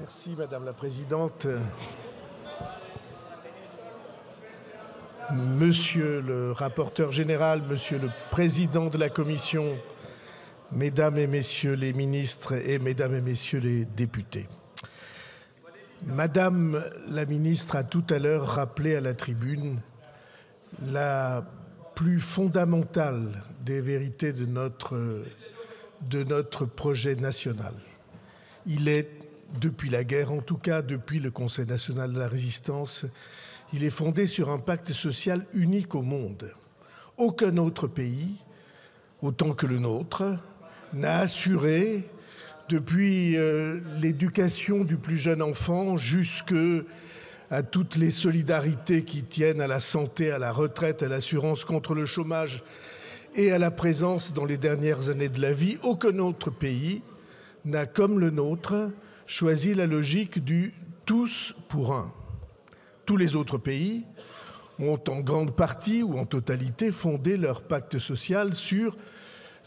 Merci Madame la Présidente. Monsieur le rapporteur général, Monsieur le Président de la Commission, Mesdames et Messieurs les ministres et Mesdames et Messieurs les députés. Madame la ministre a tout à l'heure rappelé à la tribune la plus fondamentale des vérités de notre projet national. Il est, depuis la guerre en tout cas, depuis le Conseil national de la résistance, il est fondé sur un pacte social unique au monde. Aucun autre pays, autant que le nôtre, n'a assuré, depuis l'éducation du plus jeune enfant jusqu'à toutes les solidarités qui tiennent à la santé, à la retraite, à l'assurance contre le chômage et à la présence dans les dernières années de la vie, aucun autre pays n'a, comme le nôtre, choisi la logique du « tous pour un ». Tous les autres pays ont en grande partie ou en totalité fondé leur pacte social sur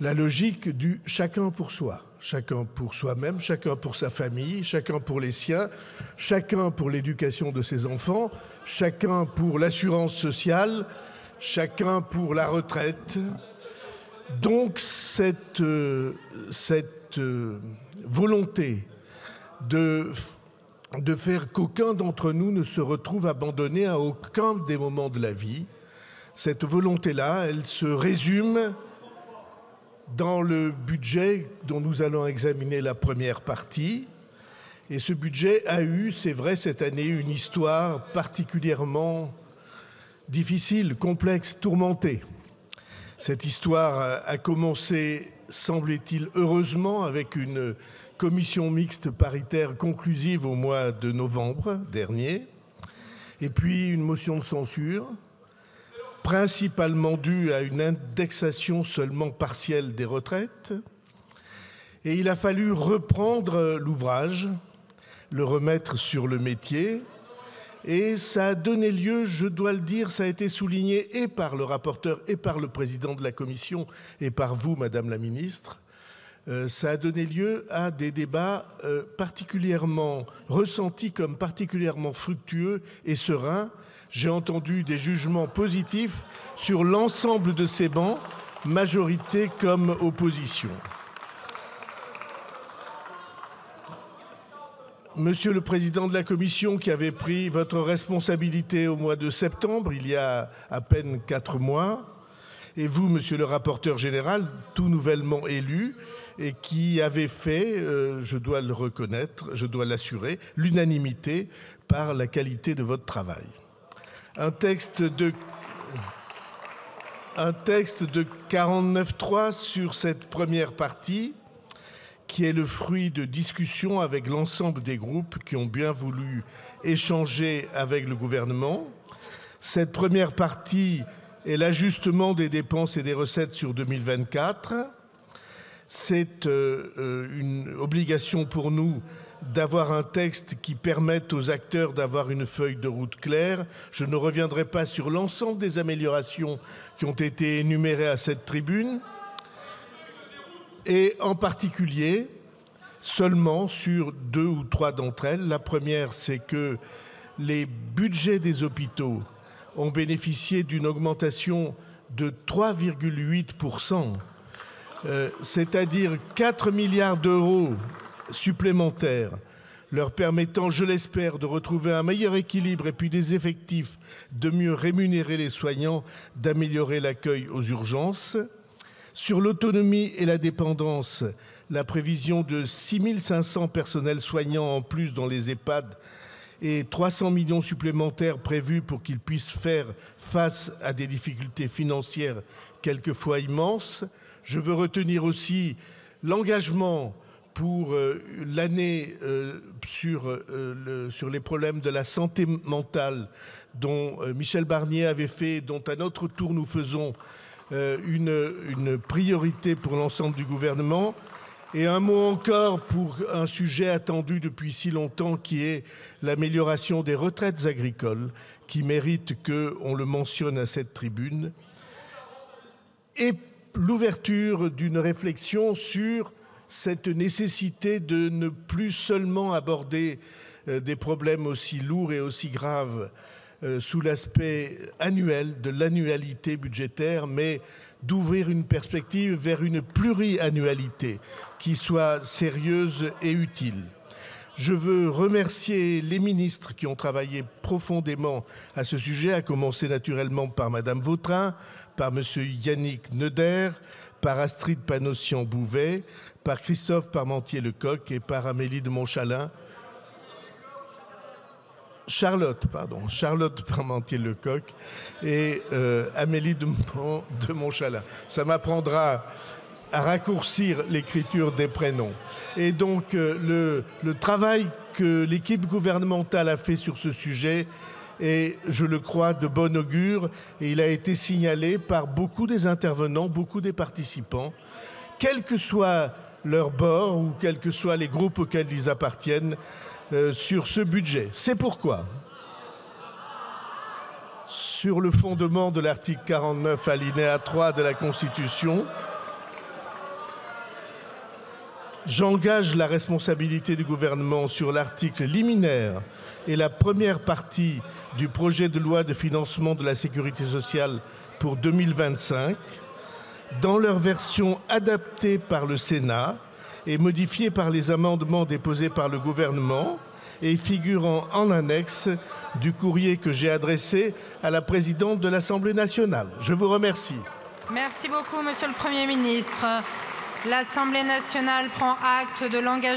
la logique du « chacun pour soi ». Chacun pour soi-même, chacun pour sa famille, chacun pour les siens, chacun pour l'éducation de ses enfants, chacun pour l'assurance sociale, chacun pour la retraite. Donc cette volonté de faire qu'aucun d'entre nous ne se retrouve abandonné à aucun des moments de la vie, cette volonté-là, elle se résume dans le budget dont nous allons examiner la première partie. Et ce budget a eu, c'est vrai, cette année, une histoire particulièrement difficile, complexe, tourmentée. Cette histoire a commencé, semble-t-il, heureusement, avec une commission mixte paritaire conclusive au mois de novembre dernier, et puis une motion de censure, principalement due à une indexation seulement partielle des retraites. Et il a fallu reprendre l'ouvrage, le remettre sur le métier. Et ça a donné lieu, je dois le dire, ça a été souligné et par le rapporteur et par le président de la commission et par vous, Madame la ministre, ça a donné lieu à des débats particulièrement ressentis comme particulièrement fructueux et sereins. J'ai entendu des jugements positifs sur l'ensemble de ces bancs, majorité comme opposition. Monsieur le Président de la Commission, qui avait pris votre responsabilité au mois de septembre, il y a à peine 4 mois, et vous, Monsieur le rapporteur général, tout nouvellement élu, et qui avez fait, je dois le reconnaître, je dois l'assurer, l'unanimité par la qualité de votre travail. Un texte de 49.3 sur cette première partie, qui est le fruit de discussions avec l'ensemble des groupes qui ont bien voulu échanger avec le gouvernement. Cette première partie est l'ajustement des dépenses et des recettes sur 2024. C'est une obligation pour nous d'avoir un texte qui permette aux acteurs d'avoir une feuille de route claire. Je ne reviendrai pas sur l'ensemble des améliorations qui ont été énumérées à cette tribune, et en particulier seulement sur 2 ou 3 d'entre elles. La première, c'est que les budgets des hôpitaux ont bénéficié d'une augmentation de 3,8%, c'est-à-dire 4 milliards d'euros supplémentaires, leur permettant, je l'espère, de retrouver un meilleur équilibre et puis des effectifs, de mieux rémunérer les soignants, d'améliorer l'accueil aux urgences. Sur l'autonomie et la dépendance, la prévision de 6 500 personnels soignants en plus dans les EHPAD et 300 millions supplémentaires prévus pour qu'ils puissent faire face à des difficultés financières quelquefois immenses. Je veux retenir aussi l'engagement pour l'année sur les problèmes de la santé mentale dont Michel Barnier avait fait, dont à notre tour nous faisons une priorité pour l'ensemble du gouvernement. Et un mot encore pour un sujet attendu depuis si longtemps qui est l'amélioration des retraites agricoles, qui mérite qu'on le mentionne à cette tribune, et l'ouverture d'une réflexion sur cette nécessité de ne plus seulement aborder des problèmes aussi lourds et aussi graves sous l'aspect annuel de l'annualité budgétaire, mais d'ouvrir une perspective vers une pluriannualité qui soit sérieuse et utile. Je veux remercier les ministres qui ont travaillé profondément à ce sujet, à commencer naturellement par Madame Vautrin, par Monsieur Yannick Neuder, par Astrid Panosyan-Bouvet, par Christophe Parmentier-Lecoq et par Amélie de Montchalin. Charlotte Parmentier-Lecoq et Amélie de Montchalin. Ça m'apprendra à raccourcir l'écriture des prénoms. Et donc, le travail que l'équipe gouvernementale a fait sur ce sujet est, je le crois, de bon augure. Et il a été signalé par beaucoup des intervenants, beaucoup des participants, quel que soit leur bord ou quels que soient les groupes auxquels ils appartiennent, sur ce budget. C'est pourquoi, sur le fondement de l'article 49, alinéa 3 de la Constitution, j'engage la responsabilité du gouvernement sur l'article liminaire et la première partie du projet de loi de financement de la sécurité sociale pour 2025, dans leur version adaptée par le Sénat et modifiée par les amendements déposés par le gouvernement et figurant en annexe du courrier que j'ai adressé à la présidente de l'Assemblée nationale. Je vous remercie. Merci beaucoup, Monsieur le Premier ministre. L'Assemblée nationale prend acte de l'engagement